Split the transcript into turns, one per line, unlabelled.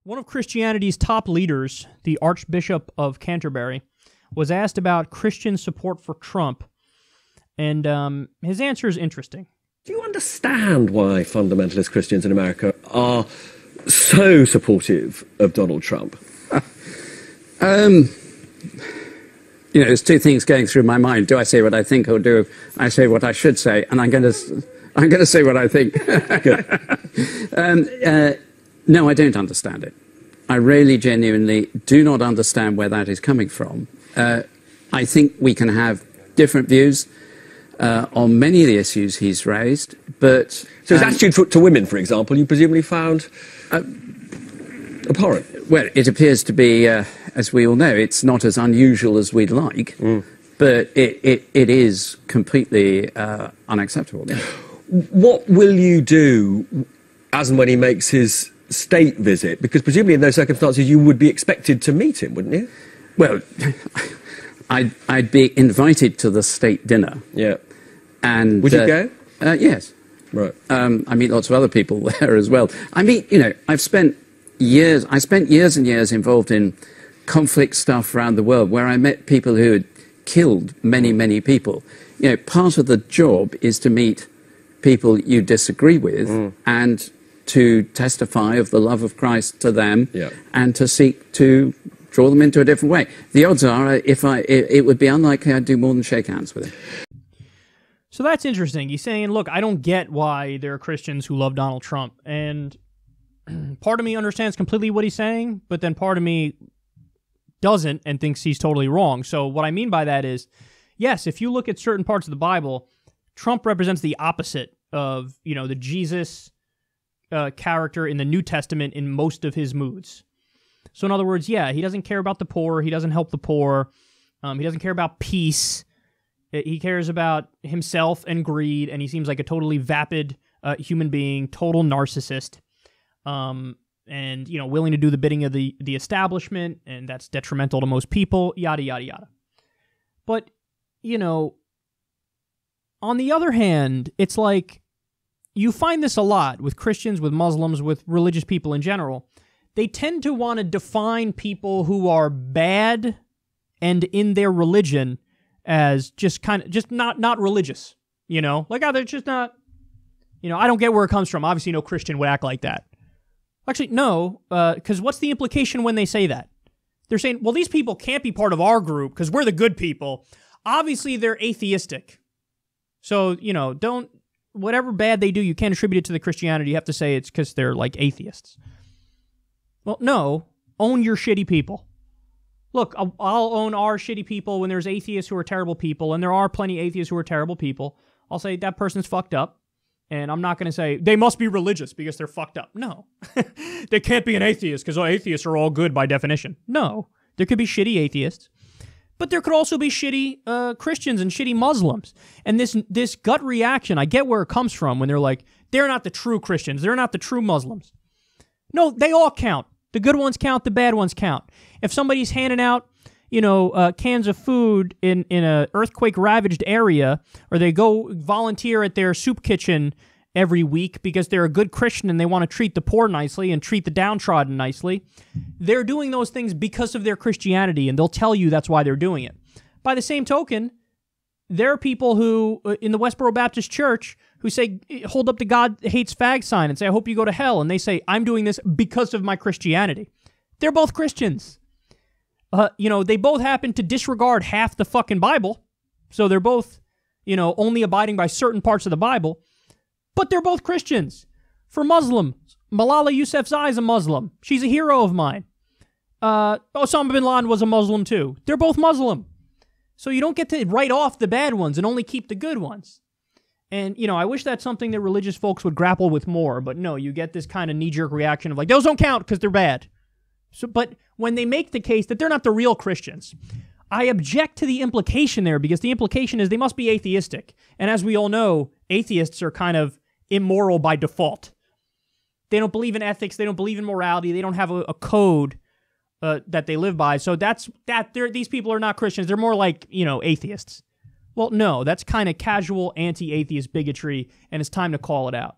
One of Christianity's top leaders, the Archbishop of Canterbury, was asked about Christian support for Trump, and his answer is interesting.
Do you understand why fundamentalist Christians in America are so supportive of Donald Trump?
There's two things going through my mind. Do I say what I think, or do I say what I should say? And I'm going to say what I think. No, I don't understand it. I really genuinely do not understand where that is coming from. I think we can have different views on many of the issues he's raised, but...
So his attitude to women, for example, you presumably found abhorrent?
Well, it appears to be, as we all know, it's not as unusual as we'd like, but it is completely unacceptable.
What will you do as and when he makes his state visit? Because presumably in those circumstances you would be expected to meet him, wouldn't you?
Well, I'd be invited to the state dinner.
Yeah.
And
would you go?
Yes.
Right.
I meet lots of other people there as well. I mean, I spent years and years involved in conflict stuff around the world where I met people who had killed many, many people. Part of the job is to meet people you disagree with and to testify of the love of Christ to them and to seek to draw them into a different way. The odds are, it would be unlikely I'd do more than shake hands with him.
So that's interesting. He's saying, look, I don't get why there are Christians who love Donald Trump. And part of me understands completely what he's saying, but then part of me doesn't and thinks he's totally wrong. So what I mean by that is, yes, if you look at certain parts of the Bible, Trump represents the opposite of, the Jesus character in the New Testament in most of his moods. So in other words, yeah, he doesn't care about the poor, he doesn't help the poor, he doesn't care about peace, he cares about himself and greed, and he seems like a totally vapid human being, total narcissist, and, willing to do the bidding of the establishment, and that's detrimental to most people, yada, yada, yada. But, on the other hand, it's like, you find this a lot with Christians, with Muslims, with religious people in general. They tend to want to define people who are bad and in their religion as just not religious, Like, they're just not, I don't get where it comes from. Obviously, no Christian would act like that. Actually, no, because what's the implication when they say that? They're saying, well, these people can't be part of our group because we're the good people. Obviously, they're atheistic. So, whatever bad they do, you can't attribute it to the Christianity. You have to say it's because they're like atheists. Well, no, own your shitty people. Look, I'll own our shitty people when there's atheists who are terrible people, and there are plenty of atheists who are terrible people. I'll say that person's fucked up, and I'm not going to say they must be religious because they're fucked up. No. They can't be an atheist because atheists are all good by definition. No. There could be shitty atheists. But there could also be shitty Christians and shitty Muslims. And this gut reaction, I get where it comes from when they're like, they're not the true Christians, they're not the true Muslims. No, they all count. The good ones count, the bad ones count. If somebody's handing out, cans of food in an earthquake-ravaged area, or they go volunteer at their soup kitchen every week because they're a good Christian and they want to treat the poor nicely and treat the downtrodden nicely, they're doing those things because of their Christianity, and they'll tell you that's why they're doing it. By the same token, there are people who, in the Westboro Baptist Church, who say, hold up the God hates fag sign and say, I hope you go to hell, and they say, I'm doing this because of my Christianity. They're both Christians. They both happen to disregard half the fucking Bible, so they're both, only abiding by certain parts of the Bible, but they're both Christians. For Muslims, Malala Yousafzai is a Muslim. She's a hero of mine. Osama bin Laden was a Muslim too. They're both Muslim. So you don't get to write off the bad ones and only keep the good ones. And, I wish that's something that religious folks would grapple with more, but no, you get this kind of knee-jerk reaction of like, those don't count because they're bad. So, but when they make the case that they're not the real Christians, I object to the implication there because the implication is they must be atheistic. And as we all know, atheists are kind of immoral by default. They don't believe in ethics. They don't believe in morality. They don't have a code that they live by. So these people are not Christians. They're more like, atheists. Well, no, that's kind of casual anti-atheist bigotry, and it's time to call it out.